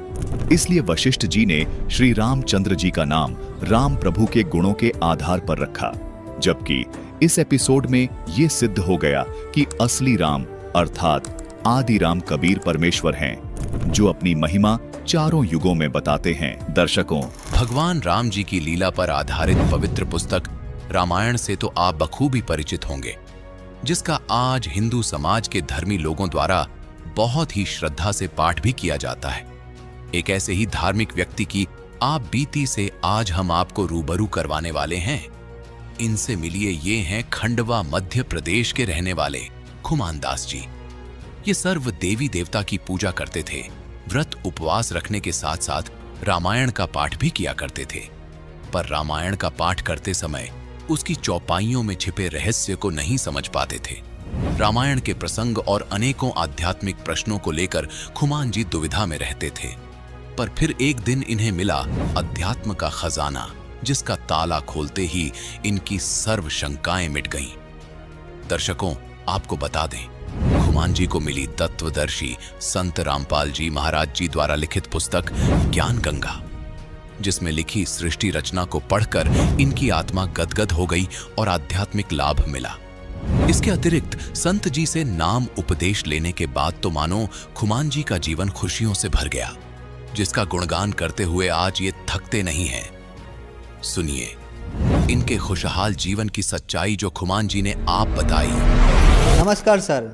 Speaker 1: इसलिए वशिष्ठ जी ने श्री रामचंद्र जी का नाम राम प्रभु के गुणों के आधार पर रखा, जबकि इस एपिसोड में ये सिद्ध हो गया कि असली राम अर्थात आदि राम कबीर परमेश्वर हैं, जो अपनी महिमा चारों युगों में बताते हैं। दर्शकों,
Speaker 2: भगवान राम जी की लीला पर आधारित पवित्र पुस्तक रामायण से तो आप बखूबी परिचित होंगे, जिसका आज हिंदू समाज के धर्मी लोगों द्वारा बहुत ही श्रद्धा से पाठ भी किया जाता है। एक ऐसे ही धार्मिक व्यक्ति की आप बीती से आज हम आपको रूबरू करवाने वाले हैं। इनसे मिलिए, ये हैं खंडवा मध्य प्रदेश के रहने वाले खुमान दास जी। ये सर्व देवी देवता की पूजा करते थे, व्रत उपवास रखने के साथ साथ रामायण का पाठ भी किया करते थे। पर रामायण का पाठ करते समय उसकी चौपाइयों में छिपे रहस्य को नहीं समझ पाते थे। रामायण के प्रसंग और अनेकों आध्यात्मिक प्रश्नों को लेकर खुमान जी दुविधा में रहते थे। पर फिर एक दिन इन्हें मिला अध्यात्म का खजाना, जिसका ताला खोलते ही इनकी सर्व शंकाएं मिट गईं। दर्शकों, आपको बता दें, खुमान जी को मिली तत्वदर्शी संत रामपाल जी महाराज जी द्वारा लिखित पुस्तक ज्ञान गंगा, जिसमें लिखी सृष्टि रचना को पढ़कर इनकी आत्मा गदगद हो गई और आध्यात्मिक लाभ मिला। इसके अतिरिक्त संत जी से नाम उपदेश लेने के बाद तो मानो खुमान जी का जीवन खुशियों से भर गया, जिसका गुणगान करते हुए आज ये थकते नहीं हैं। सुनिए इनके खुशहाल जीवन की सच्चाई जो खुमान जी ने आप बताई।
Speaker 3: नमस्कार सर।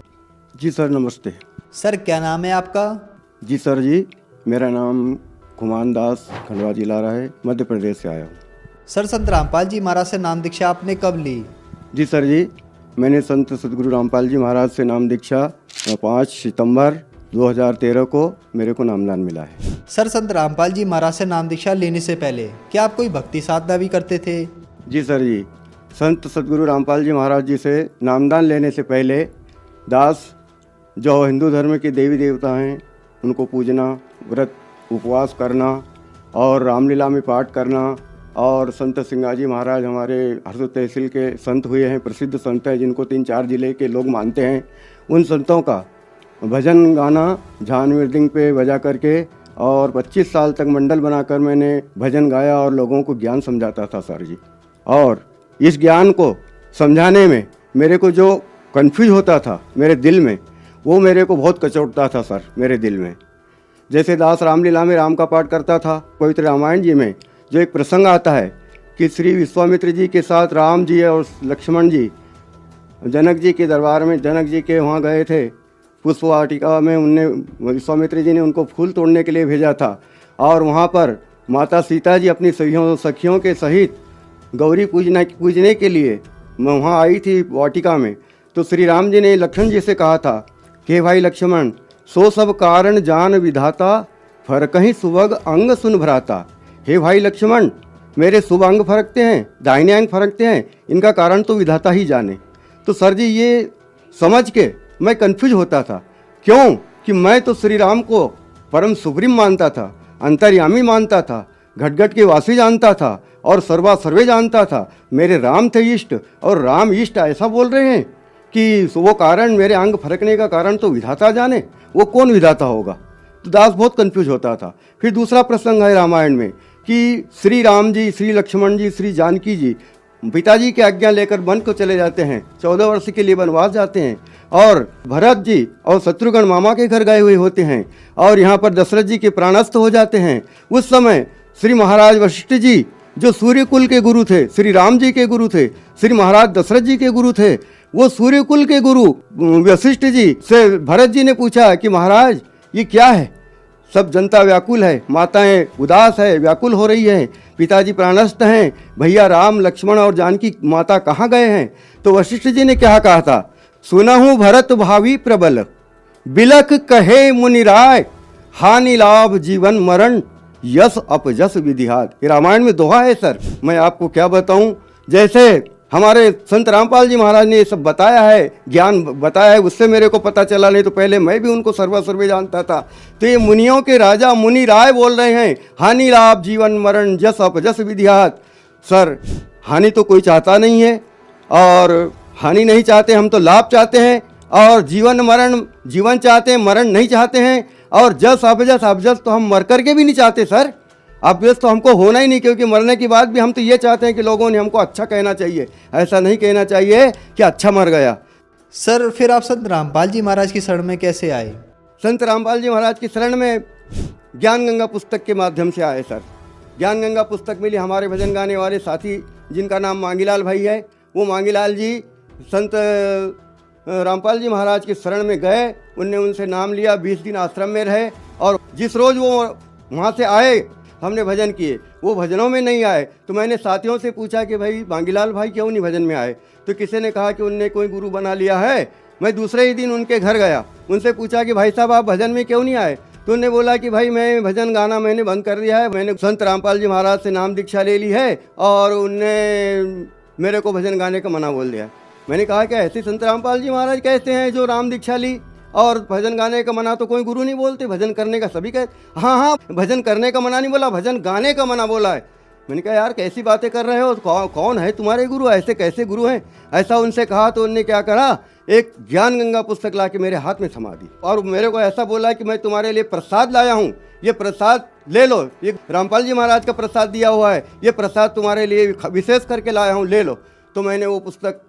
Speaker 4: जी सर, नमस्ते।
Speaker 3: सर, क्या नाम है आपका?
Speaker 4: जी सर जी, मेरा नाम खुमान दास, खंडवा जिला रहा है, मध्य प्रदेश से आया हूँ।
Speaker 3: सर, संत रामपाल जी महाराज से नाम दीक्षा आपने कब ली?
Speaker 4: जी सर जी, मैंने संत सदगुरु रामपाल जी महाराज से नाम दीक्षा 5 सितंबर 2013 को मेरे को नामदान मिला है।
Speaker 3: सर, संत रामपाल जी महाराज से नाम दीक्षा लेने से पहले क्या आप कोई भक्ति साधना भी करते थे?
Speaker 4: जी सर जी, संत सदगुरु रामपाल जी महाराज जी से नामदान लेने से पहले दास जो हिंदू धर्म के देवी देवता हैं उनको पूजना, व्रत उपवास करना और रामलीला में पाठ करना, और संत सिंगाजी महाराज हमारे हरदोई तहसील के संत हुए हैं, प्रसिद्ध संत हैं जिनको 3-4 जिले के लोग मानते हैं। उन संतों का भजन गाना झान मृदंग पे बजा करके और 25 साल तक मंडल बनाकर मैंने भजन गाया और लोगों को ज्ञान समझाता था सर जी। और इस ज्ञान को समझाने में मेरे को जो कन्फ्यूज होता था मेरे दिल में, वो मेरे को बहुत कचोटता था सर मेरे दिल में। जैसे दास रामलीला में राम का पाठ करता था, पवित्र रामायण जी में जो एक प्रसंग आता है कि श्री विश्वामित्र जी के साथ राम जी और लक्ष्मण जी जनक जी के दरबार में, जनक जी के वहाँ गए थे पुष्प वाटिका में, उनने विश्वामित्र जी ने उनको फूल तोड़ने के लिए भेजा था और वहाँ पर माता सीता जी अपनी सखियों के सहित गौरी पूजने के लिए वहाँ आई थी वाटिका में। तो श्री राम जी ने लक्ष्मण जी से कहा था कि भाई लक्ष्मण, सो सब कारण जान विधाता, फरक ही सुभग अंग सुन भराता। हे भाई लक्ष्मण, मेरे शुभ अंग फरकते हैं, दाहिने अंग फरकते हैं, इनका कारण तो विधाता ही जाने। तो सर जी ये समझ के मैं कंफ्यूज होता था। क्यों कि मैं तो श्री राम को परम सुप्रीम मानता था, अंतर्यामी मानता था, घट घट के वासी जानता था और सर्वा सर्वे जानता था। मेरे राम थे इष्ट और राम इष्ट ऐसा बोल रहे हैं कि वो कारण, मेरे अंग फरकने का कारण तो विधाता जाने। वो कौन विधाता होगा? तो दास बहुत कंफ्यूज होता था। फिर दूसरा प्रसंग है रामायण में कि श्री राम जी, श्री लक्ष्मण जी, श्री जानकी जी पिताजी की आज्ञा लेकर वन को चले जाते हैं, 14 वर्ष के लिए वनवास जाते हैं और भरत जी और शत्रुघ्न मामा के घर गए हुए होते हैं और यहाँ पर दशरथ जी के प्राणस्थ हो जाते हैं। उस समय श्री महाराज वशिष्ठ जी जो सूर्य कुल के गुरु थे, श्री राम जी के गुरु थे, श्री महाराज दशरथ जी के गुरु थे, वो सूर्य कुल के गुरु वशिष्ठ जी से भरत जी ने पूछा कि महाराज ये क्या है? सब जनता व्याकुल है, माताएं उदास है, व्याकुल हो रही है, पिताजी प्राणस्थ हैं, भैया राम लक्ष्मण और जानकी माता कहाँ गए हैं? तो वशिष्ठ जी ने क्या कहा था? सुनहु भरत भावी प्रबल, बिलख कहे मुनिराय, हानि लाभ जीवन मरण, यश अपजस विधिहात। ये रामायण में दोहा है सर, मैं आपको क्या बताऊं। जैसे हमारे संत रामपाल जी महाराज ने ये सब बताया है, ज्ञान बताया है, उससे मेरे को पता चला, नहीं तो पहले मैं भी उनको सर्वा सर्वे जानता था। तो ये मुनियों के राजा मुनि राय बोल रहे हैं, हानि लाभ जीवन मरण जस अपजस विधिहात। सर हानि तो कोई चाहता नहीं है और हानि नहीं चाहते, हम तो लाभ चाहते हैं और जीवन मरण, जीवन चाहते हैं, मरण नहीं चाहते हैं और जस अपजस, अपजस तो हम मर करके भी नहीं चाहते सर। अभ्यस तो हमको होना ही नहीं, क्योंकि मरने के बाद भी हम तो ये चाहते हैं कि लोगों ने हमको अच्छा कहना चाहिए, ऐसा नहीं कहना चाहिए कि अच्छा मर गया।
Speaker 3: सर, फिर आप संत रामपाल जी महाराज की शरण में कैसे आए?
Speaker 4: संत रामपाल जी महाराज की शरण में ज्ञान गंगा पुस्तक के माध्यम से आए सर। ज्ञान गंगा पुस्तक मिली, हमारे भजन गाने वाले साथी जिनका नाम मांगीलाल भाई है, वो मांगीलाल जी संत रामपाल जी महाराज की शरण में गए, उनने उनसे नाम लिया, 20 दिन आश्रम में रहे और जिस रोज़ वो वहाँ से आए हमने भजन किए, वो भजनों में नहीं आए। तो मैंने साथियों से पूछा कि भाई मांगीलाल भाई क्यों नहीं भजन में आए? तो किसी ने कहा कि उनने कोई गुरु बना लिया है। मैं दूसरे ही दिन उनके घर गया, उनसे पूछा कि भाई साहब आप भजन में क्यों नहीं आए? तो उन्होंने बोला कि भाई मैं भजन गाना मैंने बंद कर दिया है, मैंने संत रामपाल जी महाराज से नाम दीक्षा ले ली है और उनने मेरे को भजन गाने का मना बोल दिया। मैंने कहा कि ऐसे संत रामपाल जी महाराज कहते हैं जो राम दीक्षा ली और भजन गाने का मना तो कोई गुरु नहीं बोलते, भजन करने का सभी कहते। हाँ, भजन करने का मना नहीं बोला, भजन गाने का मना बोला है। मैंने कहा यार कैसी बातें कर रहे हो, कौन है तुम्हारे गुरु, ऐसे कैसे गुरु हैं? ऐसा उनसे कहा तो उनने क्या करा, एक ज्ञान गंगा पुस्तक ला के मेरे हाथ में थमा दी और मेरे को ऐसा बोला कि मैं तुम्हारे लिए प्रसाद लाया हूँ, ये प्रसाद ले लो, ये रामपाल जी महाराज का प्रसाद दिया हुआ है, ये प्रसाद तुम्हारे लिए विशेष करके लाया हूँ, ले लो। तो मैंने वो पुस्तक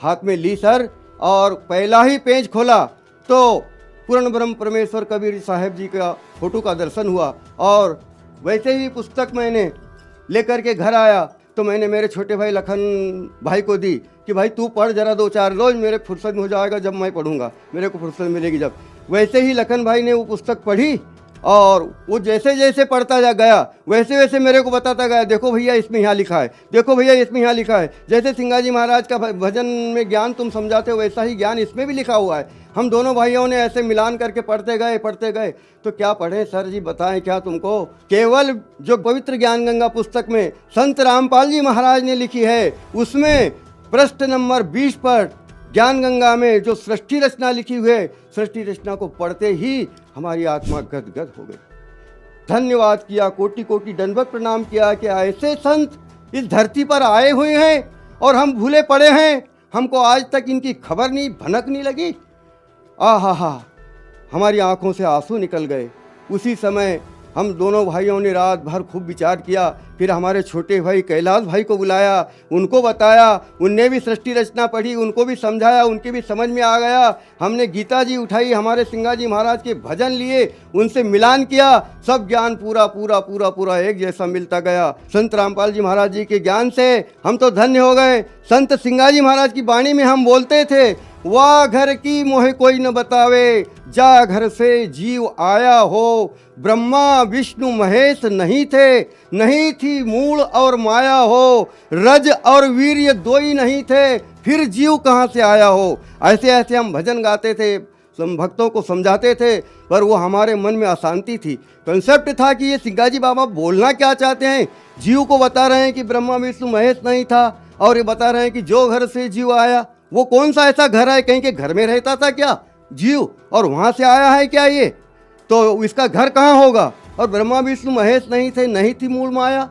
Speaker 4: हाथ में ली सर और पहला ही पेज खोला तो पूर्ण ब्रह्म परमेश्वर कबीर साहब जी का फोटो का दर्शन हुआ और वैसे ही पुस्तक मैंने लेकर के घर आया तो मैंने मेरे छोटे भाई लखन भाई को दी कि भाई तू पढ़ जरा 2-4 रोज, मेरे फुर्सत हो जाएगा जब मैं पढ़ूंगा, मेरे को फुर्सत मिलेगी जब। वैसे ही लखन भाई ने वो पुस्तक पढ़ी और वो जैसे जैसे पढ़ता जा गया वैसे वैसे मेरे को बताता गया, देखो भैया इसमें यहाँ लिखा है, देखो भैया इसमें यहाँ लिखा है। जैसे सिंगाजी महाराज का भजन में ज्ञान तुम समझाते हो वैसा ही ज्ञान इसमें भी लिखा हुआ है। हम दोनों भाइयों ने ऐसे मिलान करके पढ़ते गए। तो क्या पढ़े सर जी, बताएं क्या तुमको। केवल जो पवित्र ज्ञान गंगा पुस्तक में संत रामपाल जी महाराज ने लिखी है, उसमें पृष्ठ नंबर 20 पर ज्ञान गंगा में जो सृष्टि रचना लिखी हुई है, सृष्टि रचना को पढ़ते ही हमारी आत्मा गदगद हो गई। धन्यवाद किया, कोटि कोटि दंडवत प्रणाम किया कि ऐसे संत इस धरती पर आए हुए हैं और हम भूले पड़े हैं, हमको आज तक इनकी खबर नहीं, भनक नहीं लगी। आहा, हमारी आंखों से आंसू निकल गए। उसी समय हम दोनों भाइयों ने रात भर खूब विचार किया। फिर हमारे छोटे भाई कैलाश भाई को बुलाया, उनको बताया, उनने भी सृष्टि रचना पढ़ी, उनको भी समझाया, उनके भी समझ में आ गया। हमने गीता जी उठाई, हमारे सिंगाजी महाराज के भजन लिए, उनसे मिलान किया, सब ज्ञान पूरा पूरा पूरा पूरा एक जैसा मिलता गया। संत रामपाल जी महाराज जी के ज्ञान से हम तो धन्य हो गए। संत सिंगाजी महाराज की वाणी में हम बोलते थे, वाह घर की मोहे कोई न बतावे, जा घर से जीव आया हो। ब्रह्मा विष्णु महेश नहीं थे, नहीं थी मूल और माया हो। रज और वीर्य दो ही नहीं थे, फिर जीव कहाँ से आया हो। ऐसे ऐसे हम भजन गाते थे, हम भक्तों को समझाते थे, पर वो हमारे मन में अशांति थी। कंसेप्ट था कि ये सिंगाजी बाबा बोलना क्या चाहते हैं। जीव को बता रहे हैं कि ब्रह्मा विष्णु महेश नहीं था, और ये बता रहे हैं कि जो घर से जीव आया, वो कौन सा ऐसा घर है, कहीं के घर में रहता था क्या जीव, और वहाँ से आया है क्या ये, तो इसका घर कहाँ होगा। और ब्रह्मा विष्णु महेश नहीं थे, नहीं थी मूल माया।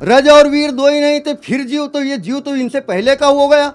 Speaker 4: रज और वीर दो ही नहीं थे, फिर जीव, तो ये जीव तो इनसे पहले का हो गया,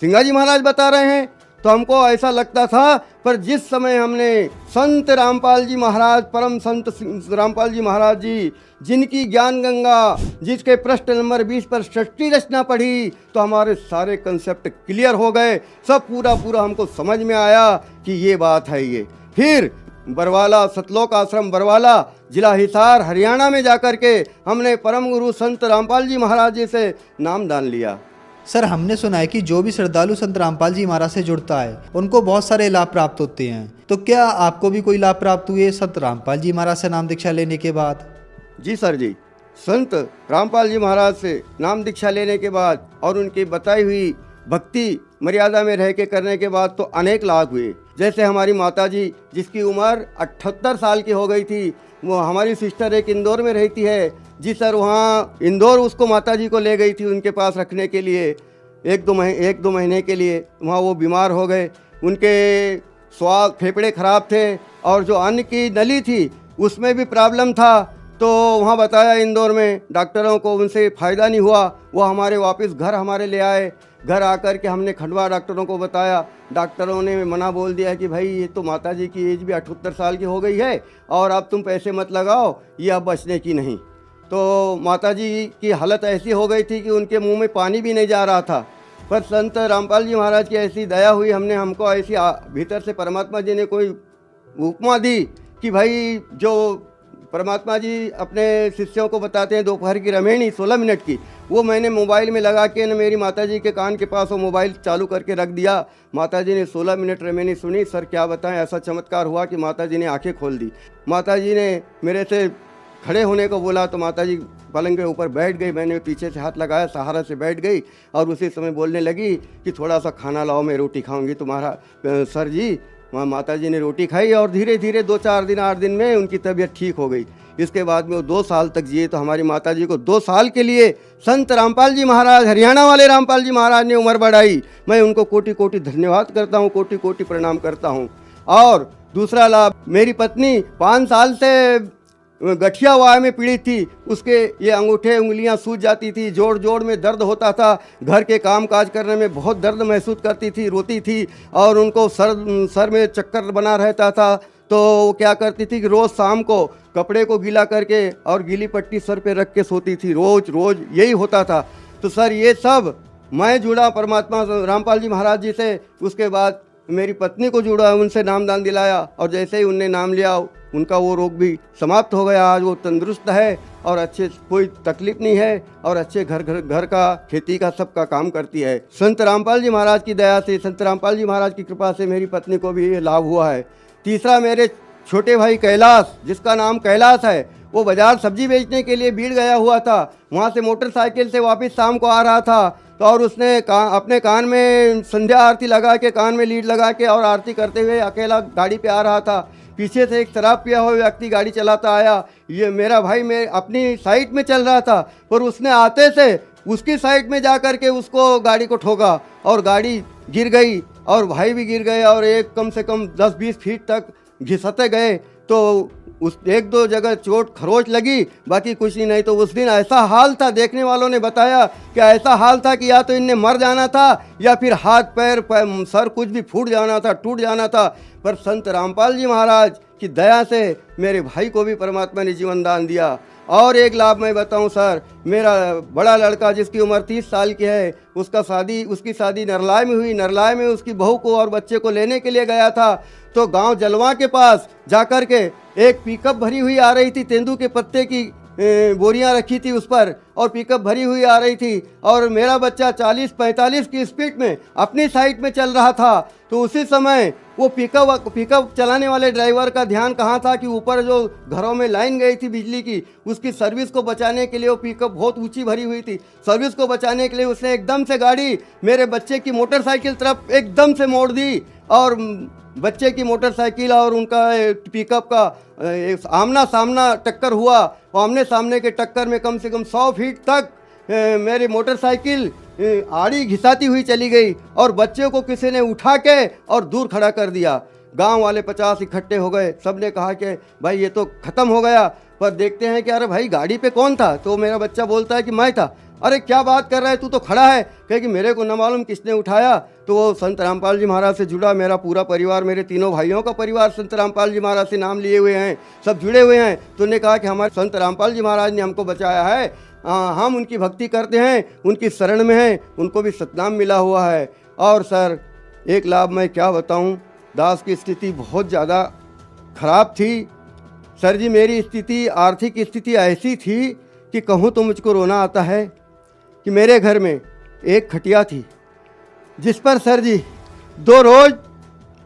Speaker 4: सिंगाजी महाराज बता रहे हैं। तो हमको ऐसा लगता था, पर जिस समय हमने संत रामपाल जी महाराज, परम संत रामपाल जी महाराज जी, जिनकी ज्ञान गंगा, जिसके पृष्ठ नंबर 20 पर सृष्टि रचना पढ़ी, तो हमारे सारे कंसेप्ट क्लियर हो गए। सब पूरा पूरा हमको समझ में आया कि ये बात है ये। फिर बरवाला, सतलोक आश्रम बरवाला, जिला हिसार, हरियाणा में जाकर के हमने परम गुरु संत रामपाल जी महाराज जी से नामदान लिया।
Speaker 3: सर, हमने सुना है कि जो भी श्रद्धालु संत रामपाल जी महाराज से जुड़ता है उनको बहुत सारे लाभ प्राप्त होते हैं, तो क्या आपको भी कोई लाभ प्राप्त हुए संत रामपाल जी महाराज से नाम दीक्षा लेने के बाद?
Speaker 4: जी सर जी, संत रामपाल जी महाराज से नाम दीक्षा लेने के बाद और उनकी बताई हुई भक्ति मर्यादा में रह के करने के बाद तो अनेक लाभ हुए। जैसे हमारी माता जी, जिसकी उम्र 78 साल की हो गई थी, वो हमारी सिस्टर एक इंदौर में रहती है जी सर, वहाँ इंदौर उसको माता जी को ले गई थी उनके पास रखने के लिए, एक दो महीने के लिए। वहाँ वो बीमार हो गए, उनके फेफड़े खराब थे, और जो अन्न की नली थी उसमें भी प्रॉब्लम था। तो वहाँ बताया इंदौर में डॉक्टरों को, उनसे फ़ायदा नहीं हुआ। वो हमारे वापस घर हमारे ले आए। घर आकर के हमने खंडवा डॉक्टरों को बताया। डॉक्टरों ने मना बोल दिया कि भाई ये तो माता जी की एज भी 78 साल की हो गई है, और अब तुम पैसे मत लगाओ, ये अब बचने की नहीं। तो माता जी की हालत ऐसी हो गई थी कि उनके मुंह में पानी भी नहीं जा रहा था। पर संत रामपाल जी महाराज की ऐसी दया हुई, हमको ऐसी भीतर से परमात्मा जी ने कोई उपमा दी कि भाई जो परमात्मा जी अपने शिष्यों को बताते हैं दोपहर की रमेणी 16 मिनट की, वो मैंने मोबाइल में लगा के न मेरी माता जी के कान के पास वो मोबाइल चालू करके रख दिया। माता जी ने 16 मिनट रमेणी सुनी। सर क्या बताएं, ऐसा चमत्कार हुआ कि माता जी ने आंखें खोल दी। माता जी ने मेरे से खड़े होने को बोला तो माता जी पलंग के ऊपर बैठ गई। मैंने पीछे से हाथ लगाया, सहारा से बैठ गई, और उसी समय बोलने लगी कि थोड़ा सा खाना लाओ, मैं रोटी खाऊंगी तुम्हारा। सर जी, वहाँ माता जी ने रोटी खाई, और धीरे धीरे 2-4 दिन 8 दिन में उनकी तबीयत ठीक हो गई। इसके बाद में वो 2 साल तक जिए। तो हमारी माता जी को 2 साल के लिए संत रामपाल जी महाराज, हरियाणा वाले रामपाल जी महाराज ने उम्र बढ़ाई। मैं उनको कोटि कोटि धन्यवाद करता हूँ, कोटि कोटि प्रणाम करता हूँ। और दूसरा लाभ, मेरी पत्नी 5 साल से गठिया वाय में पीड़ित थी। उसके ये अंगूठे उंगलियां सूज जाती थी, जोड़ जोड़ में दर्द होता था, घर के काम काज करने में बहुत दर्द महसूस करती थी, रोती थी, और उनको सर में चक्कर बना रहता था। तो वो क्या करती थी कि रोज़ शाम को कपड़े को गीला करके और गीली पट्टी सर पे रख के सोती थी, रोज़ यही होता था। तो सर ये सब मैं जुड़ा परमात्मा रामपाल जी महाराज जी से। उसके बाद मेरी पत्नी को जुड़ा, उनसे नामदान दिलाया, और जैसे ही उनने नाम लिया उनका वो रोग भी समाप्त हो गया। आज वो तंदुरुस्त है और अच्छे, कोई तकलीफ नहीं है, और अच्छे घर का, खेती का, सबका काम करती है। संत रामपाल जी महाराज की दया से, संत रामपाल जी महाराज की कृपा से मेरी पत्नी को भी ये लाभ हुआ है। तीसरा, मेरे छोटे भाई कैलाश, जिसका नाम कैलाश है, वो बाजार सब्जी बेचने के लिए भीड़ गया हुआ था। वहाँ से मोटरसाइकिल से वापस शाम को आ रहा था, तो और उसने अपने कान में संध्या आरती लगा के, कान में लीड लगा के और आरती करते हुए अकेला गाड़ी पे आ रहा था। पीछे से एक शराब पिया हुआ व्यक्ति गाड़ी चलाता आया। ये मेरा भाई मैं अपनी साइड में चल रहा था, पर उसने आते से उसकी साइड में जा कर के उसको गाड़ी को ठोका और गाड़ी गिर गई और भाई भी गिर गए और एक कम से कम 10-20 फीट तक घिसते गए। तो उस एक दो जगह चोट खरोच लगी, बाकी कुछ नहीं। तो उस दिन ऐसा हाल था, देखने वालों ने बताया कि ऐसा हाल था कि या तो इनने मर जाना था या फिर हाथ पैर सर कुछ भी फूट जाना था, टूट जाना था। पर संत रामपाल जी महाराज की दया से मेरे भाई को भी परमात्मा ने जीवन दान दिया। और एक लाभ मैं बताऊं सर, मेरा बड़ा लड़का जिसकी उम्र 30 साल की है, उसकी शादी नरलाय में हुई। नरलाय में उसकी बहू को और बच्चे को लेने के लिए गया था, तो गांव जलवा के पास जाकर के एक पिकअप भरी हुई आ रही थी, तेंदू के पत्ते की बोरियां रखी थी उस पर, और पिकअप भरी हुई आ रही थी और मेरा बच्चा 40-45 की स्पीड में अपनी साइड में चल रहा था। तो उसी समय वो पिकअप चलाने वाले ड्राइवर का ध्यान कहाँ था कि ऊपर जो घरों में लाइन गई थी बिजली की, उसकी सर्विस को बचाने के लिए वो पिकअप बहुत ऊंची भरी हुई थी। सर्विस को बचाने के लिए उसने एकदम से गाड़ी मेरे बच्चे की मोटरसाइकिल तरफ एकदम से मोड़ दी और बच्चे की मोटरसाइकिल और उनका पिकअप का आमना सामना टक्कर हुआ। आमने सामने के टक्कर में कम से कम 100 फीट तक मेरी मोटरसाइकिल आड़ी घिसाती हुई चली गई और बच्चे को किसी ने उठा के और दूर खड़ा कर दिया। गांव वाले 50 इकट्ठे हो गए। सब ने कहा कि भाई ये तो ख़त्म हो गया, पर देखते हैं कि अरे भाई गाड़ी पे कौन था। तो मेरा बच्चा बोलता है कि मैं था। अरे क्या बात कर रहा है, तू तो खड़ा है। कहे कि मेरे को न मालूम किसने उठाया। तो वो संत रामपाल जी महाराज से जुड़ा मेरा पूरा परिवार, मेरे तीनों भाइयों का परिवार संत रामपाल जी महाराज से नाम लिए हुए हैं, सब जुड़े हुए हैं। तो उन्होंने कहा कि हमारे संत रामपाल जी महाराज ने हमको बचाया है, हम उनकी भक्ति करते हैं, उनकी शरण में हैं, उनको भी सतनाम मिला हुआ है। और सर एक लाभ मैं क्या बताऊं, दास की स्थिति बहुत ज़्यादा खराब थी। सर जी मेरी स्थिति, आर्थिक स्थिति ऐसी थी कि कहूँ तो मुझको रोना आता है कि मेरे घर में एक खटिया थी जिस पर सर जी 2 रोज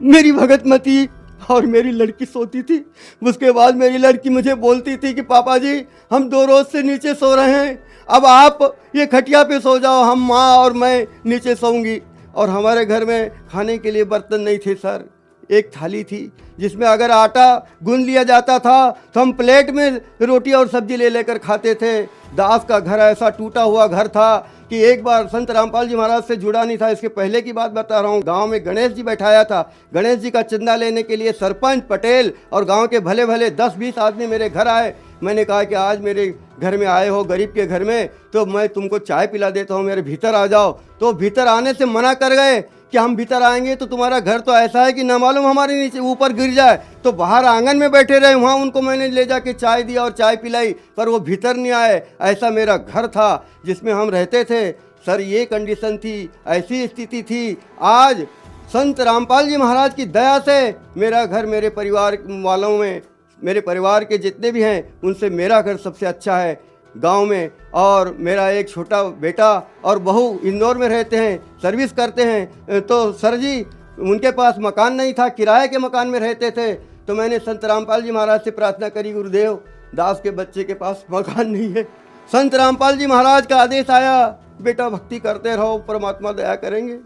Speaker 4: मेरी भगतमती और मेरी लड़की सोती थी। उसके बाद मेरी लड़की मुझे बोलती थी कि पापा जी हम 2 रोज से नीचे सो रहे हैं, अब आप ये खटिया पे सो जाओ, हम माँ और मैं नीचे सोऊंगी। और हमारे घर में खाने के लिए बर्तन नहीं थे सर, एक थाली थी जिसमें अगर आटा गूंद लिया जाता था तो हम प्लेट में रोटी और सब्जी ले लेकर खाते थे। दास का घर ऐसा टूटा हुआ घर था कि एक बार संत रामपाल जी महाराज से जुड़ा नहीं था, इसके पहले की बात बता रहा हूँ। गांव में गणेश जी बैठाया था, गणेश जी का चंदा लेने के लिए सरपंच, पटेल और गांव के भले भले 10-20 आदमी मेरे घर आए। मैंने कहा कि आज मेरे घर में आए हो, गरीब के घर में, तो मैं तुमको चाय पिला देता हूँ, मेरे भीतर आ जाओ। तो भीतर आने से मना कर गए कि हम भीतर आएंगे तो तुम्हारा घर तो ऐसा है कि ना मालूम हमारे नीचे ऊपर गिर जाए। तो बाहर आंगन में बैठे रहे, वहाँ उनको मैंने ले जाके चाय दिया और चाय पिलाई, पर वो भीतर नहीं आए। ऐसा मेरा घर था जिसमें हम रहते थे सर, ये कंडीशन थी, ऐसी स्थिति थी। आज संत रामपाल जी महाराज की दया से मेरा घर, मेरे परिवार वालों में, मेरे परिवार के जितने भी हैं उनसे मेरा घर सबसे अच्छा है गांव में। और मेरा एक छोटा बेटा और बहू इंदौर में रहते हैं, सर्विस करते हैं। तो सर जी उनके पास मकान नहीं था, किराए के मकान में रहते थे। तो मैंने संत रामपाल जी महाराज से प्रार्थना करी, गुरुदेव दास के बच्चे के पास मकान नहीं है। संत रामपाल जी महाराज का आदेश आया, बेटा भक्ति करते रहो, परमात्मा दया करेंगे।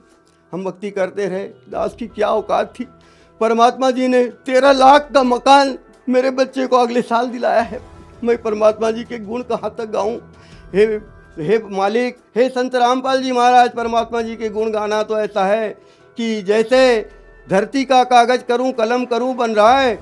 Speaker 4: हम भक्ति करते रहे। दास की क्या औकात थी, परमात्मा जी ने 13 लाख का मकान मेरे बच्चे को अगले साल दिलाया है। मैं परमात्मा जी के गुण कहाँ तक गाऊं। हे मालिक, हे संत रामपाल जी महाराज, परमात्मा जी के गुण गाना तो ऐसा है कि जैसे धरती का कागज करूं, कलम करूं बन रहा है,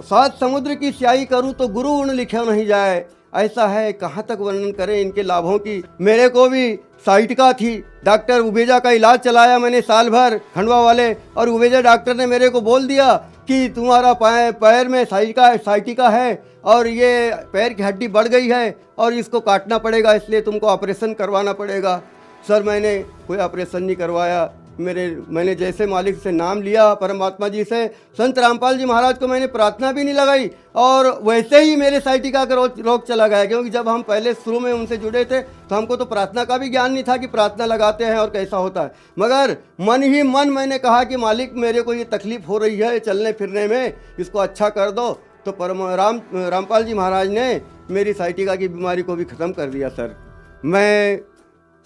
Speaker 4: 7 समुद्र की स्याही करूं तो गुरु उन लिखा नहीं जाए। ऐसा है, कहाँ तक वर्णन करें इनके लाभों की। मेरे को भी साइटिका थी, डॉक्टर उबेजा का इलाज चलाया मैंने साल भर, खंडवा वाले, और उबेजा डॉक्टर ने मेरे को बोल दिया कि तुम्हारा पैर में साइटिका है और ये पैर की हड्डी बढ़ गई है और इसको काटना पड़ेगा, इसलिए तुमको ऑपरेशन करवाना पड़ेगा। सर मैंने कोई ऑपरेशन नहीं करवाया, मैंने जैसे मालिक से नाम लिया परमात्मा जी से, संत रामपाल जी महाराज को मैंने प्रार्थना भी नहीं लगाई और वैसे ही मेरे साइटिका का रोग चला गया। क्योंकि जब हम पहले शुरू में उनसे जुड़े थे तो हमको तो प्रार्थना का भी ज्ञान नहीं था कि प्रार्थना लगाते हैं और कैसा होता है, मगर मन ही मन मैंने कहा कि मालिक मेरे को ये तकलीफ़ हो रही है चलने फिरने में, इसको अच्छा कर दो। तो रामपाल जी महाराज ने मेरी साइटिका की बीमारी को भी ख़त्म कर दिया। सर, मैं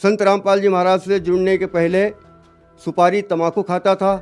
Speaker 4: संत रामपाल जी महाराज से जुड़ने के पहले सुपारी तम्बाकू खाता था,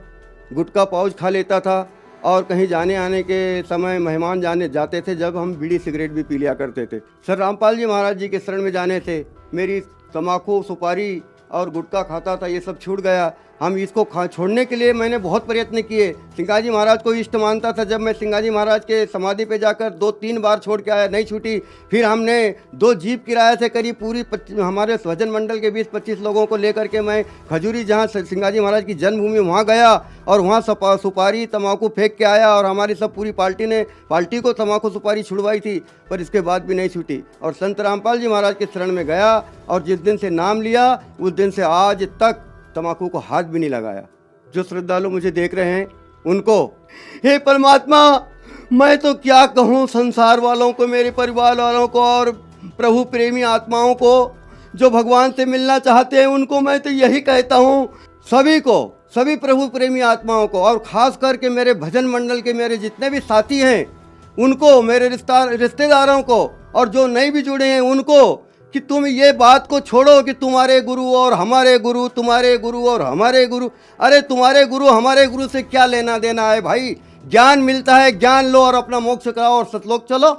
Speaker 4: गुटखा पाउच खा लेता था और कहीं जाने आने के समय मेहमान जाते थे जब हम बीड़ी सिगरेट भी पी लिया करते थे। सर रामपाल जी महाराज जी के शरण में जाने से मेरी तम्बाकू सुपारी और गुटखा खाता था ये सब छूट गया। हम इसको छोड़ने के लिए मैंने बहुत प्रयत्न किए। सिंगाजी महाराज को इष्ट मानता था। जब मैं सिंगाजी महाराज के समाधि पे जाकर 2-3 बार छोड़ के आया, नहीं छूटी। फिर हमने 2 जीप किराए से करीब पूरी हमारे भजन मंडल के 20-25 लोगों को लेकर के मैं खजूरी, जहाँ सिंगाजी महाराज की जन्मभूमि, वहाँ गया और वहाँ सुपारी तम्बाकू फेंक के आया और हमारी सब पूरी पार्टी को तम्बाकू सुपारी छुड़वाई थी, पर इसके बाद भी नहीं छूटी। और संत रामपाल जी महाराज के शरण में गया और जिस दिन से नाम लिया उस दिन से आज तक तम्बाकू को हाथ भी नहीं लगाया। जो श्रद्धालु मुझे देख रहे हैं उनको, हे परमात्मा, मैं तो क्या कहूँ संसार वालों को, मेरे परिवार वालों को और प्रभु प्रेमी आत्माओं को जो भगवान से मिलना चाहते हैं उनको मैं तो यही कहता हूँ, सभी को, सभी प्रभु प्रेमी आत्माओं को, और ख़ास करके मेरे भजन मंडल के मेरे जितने भी साथी हैं उनको, मेरे रिश्तेदारों को और जो नहीं भी जुड़े हैं उनको, कि तुम ये बात को छोड़ो कि तुम्हारे गुरु और हमारे गुरु, तुम्हारे गुरु और हमारे गुरु। अरे तुम्हारे गुरु हमारे गुरु से क्या लेना देना है भाई? ज्ञान मिलता है, ज्ञान लो और अपना मोक्ष कराओ और सतलोक चलो।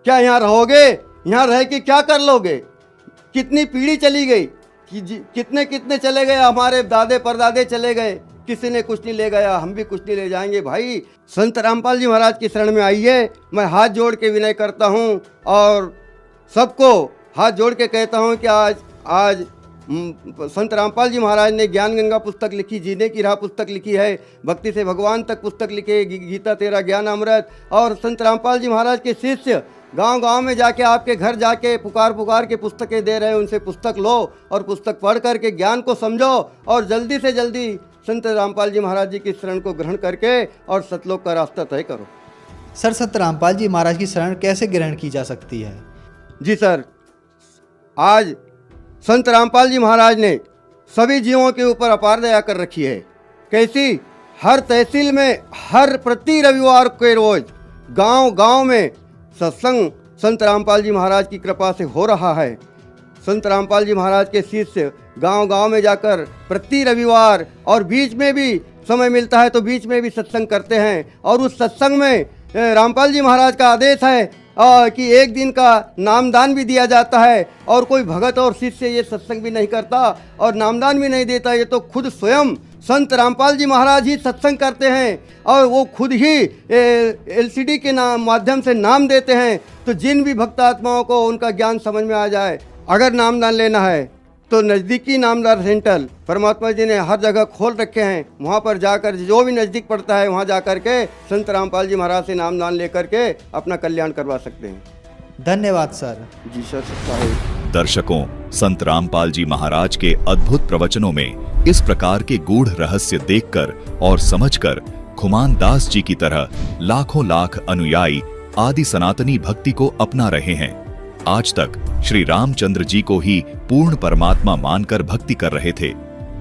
Speaker 4: क्या यहाँ रहोगे? यहाँ रह के क्या कर लोगे? कितनी पीढ़ी चली गई, कितने कितने चले गए, हमारे दादे परदादे चले गए, किसी ने कुछ नहीं ले गया, हम भी कुछ नहीं ले जाएंगे। भाई संत रामपाल जी महाराज की शरण में आइए। मैं हाथ जोड़ के विनय करता हूँ और सबको हाथ जोड़ के कहता हूँ कि आज संत रामपाल जी महाराज ने ज्ञान गंगा पुस्तक लिखी, जीने की राह पुस्तक लिखी है, भक्ति से भगवान तक पुस्तक लिखे, गीता तेरा ज्ञान अमृत। और संत रामपाल जी महाराज के शिष्य गांव-गांव में जाके, आपके घर जाके पुकार के पुस्तकें दे रहे हैं। उनसे पुस्तक लो और पुस्तक पढ़ करके ज्ञान को समझो और जल्दी से जल्दी संत रामपाल जी महाराज जी की शरण को ग्रहण करके और सतलोक का रास्ता तय करो।
Speaker 3: सर, संत रामपाल जी महाराज की शरण कैसे ग्रहण की जा सकती है? जी
Speaker 4: सर, आज संत रामपाल जी महाराज ने सभी जीवों के ऊपर अपार दया कर रखी है। कैसी? हर तहसील में हर प्रति रविवार के रोज गांव-गांव में सत्संग संत रामपाल जी महाराज की कृपा से हो रहा है। संत रामपाल जी महाराज के शिष्य गांव-गांव में जाकर प्रति रविवार और बीच में भी समय मिलता है तो बीच में भी सत्संग करते हैं। और उस सत्संग में रामपाल जी महाराज का आदेश है कि एक दिन का नामदान भी दिया जाता है। और कोई भगत और शिष्य ये सत्संग भी नहीं करता और नामदान भी नहीं देता, ये तो खुद स्वयं संत रामपाल जी महाराज ही सत्संग करते हैं और वो खुद ही LCD के माध्यम से नाम देते हैं। तो जिन भी भक्तात्माओं को उनका ज्ञान समझ में आ जाए, अगर नामदान लेना है तो नज़दीकी नामदान सेंटर परमात्मा जी ने हर जगह खोल रखे हैं। वहाँ पर जाकर जो भी नज़दीक पड़ता है वहाँ जाकर के संत रामपाल जी महाराज से नामदान लेकर के अपना कल्याण करवा सकते हैं।
Speaker 3: धन्यवाद सर।
Speaker 4: जी सर।
Speaker 1: दर्शकों, संत रामपाल जी महाराज के अद्भुत प्रवचनों में इस प्रकार के गूढ़ रहस्य देखकर और समझकर खुमान दास जी की तरह लाखों लाख अनुयायी आदि सनातनी भक्ति को अपना रहे हैं। आज तक श्री रामचंद्र जी को ही पूर्ण परमात्मा मानकर भक्ति कर रहे थे,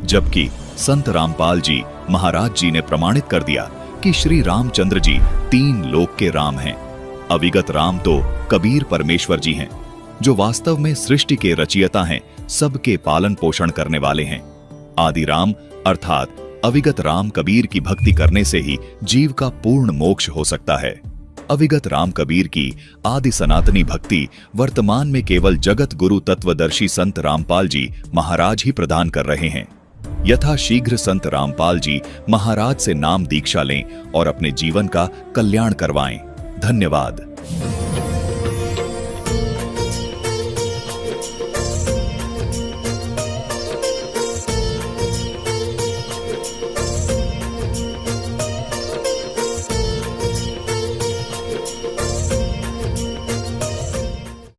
Speaker 1: जबकि संत रामपाल जी महाराज जी ने प्रमाणित कर दिया कि श्री रामचंद्र जी 3 लोक के राम हैं। अविगत राम तो कबीर परमेश्वर जी हैं, जो वास्तव में सृष्टि के रचयिता हैं, सबके पालन पोषण करने वाले हैं। आदि राम अर्थात अविगत राम कबीर की भक्ति करने से ही जीव का पूर्ण मोक्ष हो सकता है। अविगत राम कबीर की आदि सनातनी भक्ति वर्तमान में केवल जगत गुरु तत्वदर्शी संत रामपाल जी महाराज ही प्रदान कर रहे हैं। यथा शीघ्र संत रामपाल जी महाराज से नाम दीक्षा लें और अपने जीवन का कल्याण करवाएं। धन्यवाद।